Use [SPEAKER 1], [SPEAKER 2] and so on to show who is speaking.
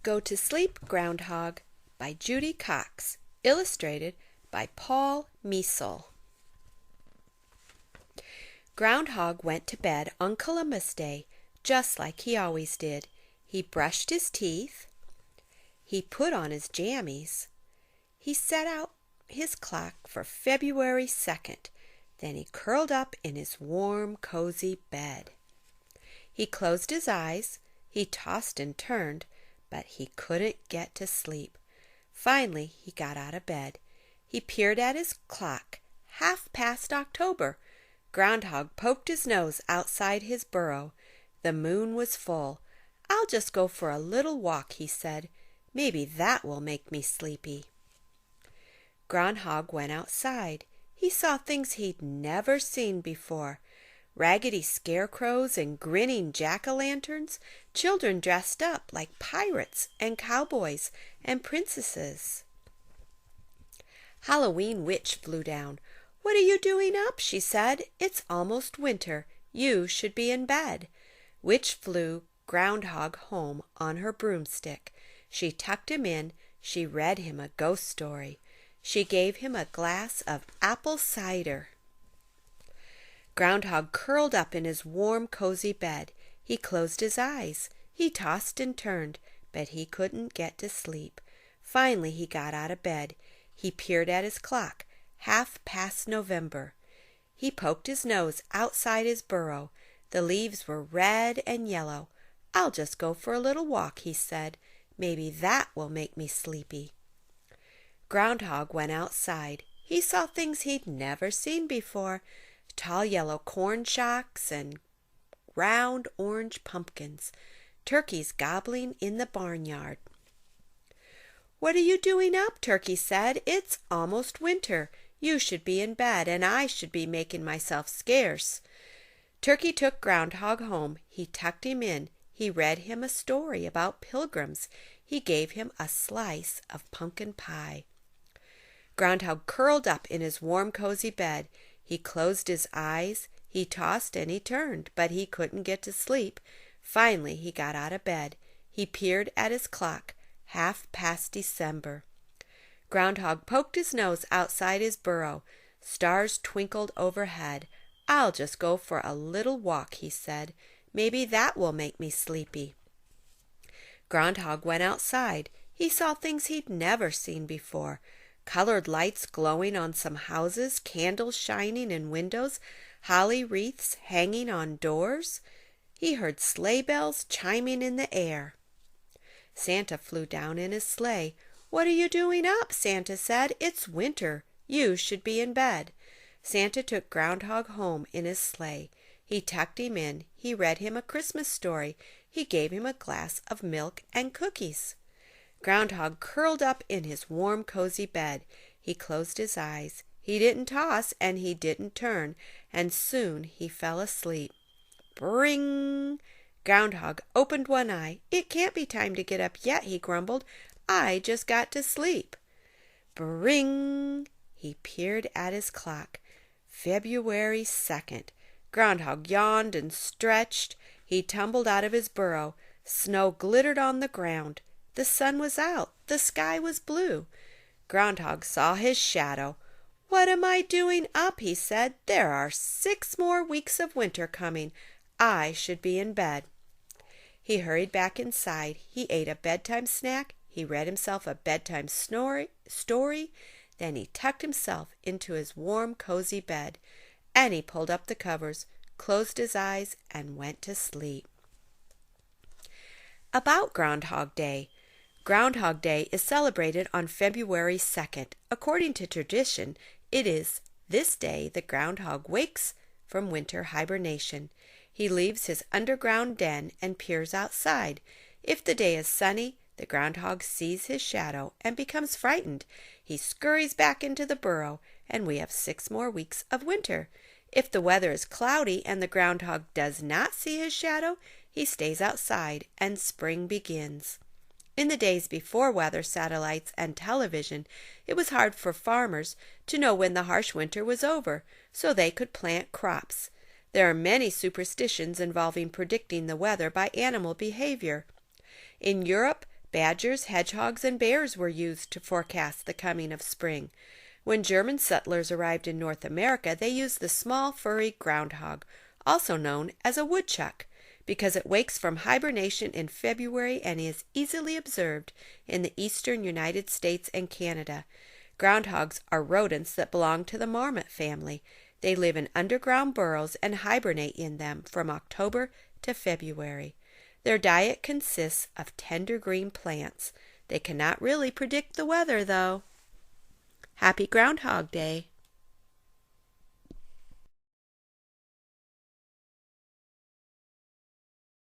[SPEAKER 1] Go to Sleep, Groundhog by Judy Cox, illustrated by Paul Meisel. Groundhog went to bed on Columbus Day, just like he always did. He brushed his teeth. He put on his jammies. He set out his clock for February 2nd. Then he curled up in his warm, cozy bed. He closed his eyes. He tossed and turned, but he couldn't get to sleep. Finally, he got out of bed. He peered at his clock. 1/2 October. Groundhog poked his nose outside his burrow. The moon was full. "I'll just go for a little walk," he said. "Maybe that will make me sleepy." Groundhog went outside. He saw things he'd never seen before. Raggedy scarecrows and grinning jack-o'-lanterns, children dressed up like pirates and cowboys and princesses. Halloween witch flew down. "What are you doing up?" she said. "It's almost winter. You should be in bed." Witch flew Groundhog home on her broomstick. She tucked him in. She read him a ghost story. She gave him a glass of apple cider. Groundhog curled up in his warm, cozy bed. He closed his eyes. He tossed and turned, but he couldn't get to sleep. Finally, he got out of bed. He peered at his clock. 1/2 November. He poked his nose outside his burrow. The leaves were red and yellow. "I'll just go for a little walk," he said. "Maybe that will make me sleepy." Groundhog went outside. He saw things he'd never seen before. Tall yellow corn shocks and round orange pumpkins. Turkeys gobbling in the barnyard. "What are you doing up?" Turkey said. "It's almost winter. You should be in bed, and I should be making myself scarce." Turkey took Groundhog home. He tucked him in. He read him a story about pilgrims. He gave him a slice of pumpkin pie. Groundhog curled up in his warm, cozy bed. He closed his eyes. He tossed and he turned, but he couldn't get to sleep. Finally, he got out of bed. He peered at his clock. 1/2 December. Groundhog poked his nose outside his burrow. Stars twinkled overhead. "I'll just go for a little walk," he said. "Maybe that will make me sleepy." Groundhog went outside. He saw things he'd never seen before. Colored lights glowing on some houses, candles shining in windows, holly wreaths hanging on doors. He heard sleigh bells chiming in the air. Santa flew down in his sleigh. "What are you doing up?" Santa said. "It's winter. You should be in bed." Santa took Groundhog home in his sleigh. He tucked him in. He read him a Christmas story. He gave him a glass of milk and cookies. Groundhog curled up in his warm, cozy bed. He closed his eyes. He didn't toss and he didn't turn, and soon he fell asleep. Bring! Groundhog opened one eye. "It can't be time to get up yet," he grumbled. "I just got to sleep." Bring! He peered at his clock. February 2nd. Groundhog yawned and stretched. He tumbled out of his burrow. Snow glittered on the ground. The sun was out. The sky was blue. Groundhog saw his shadow. "What am I doing up?" he said. "There are 6 more weeks of winter coming. I should be in bed." He hurried back inside. He ate a bedtime snack. He read himself a bedtime story. Then he tucked himself into his warm, cozy bed. And he pulled up the covers, closed his eyes, and went to sleep. About Groundhog Day. Groundhog Day is celebrated on February 2nd. According to tradition, it is this day the groundhog wakes from winter hibernation. He leaves his underground den and peers outside. If the day is sunny, the groundhog sees his shadow and becomes frightened. He scurries back into the burrow, and we have 6 more weeks of winter. If the weather is cloudy and the groundhog does not see his shadow, he stays outside, and spring begins. In the days before weather satellites and television, it was hard for farmers to know when the harsh winter was over, so they could plant crops. There are many superstitions involving predicting the weather by animal behavior. In Europe, Badgers, hedgehogs, and bears were used to forecast the coming of spring. When German settlers arrived in North America, they used the small furry groundhog, also known as a woodchuck, because it wakes from hibernation in February and is easily observed in the eastern United States and Canada. Groundhogs are rodents that belong to the marmot family. They live in underground burrows and hibernate in them from October to February. Their diet consists of tender green plants. They cannot really predict the weather, though. Happy Groundhog Day!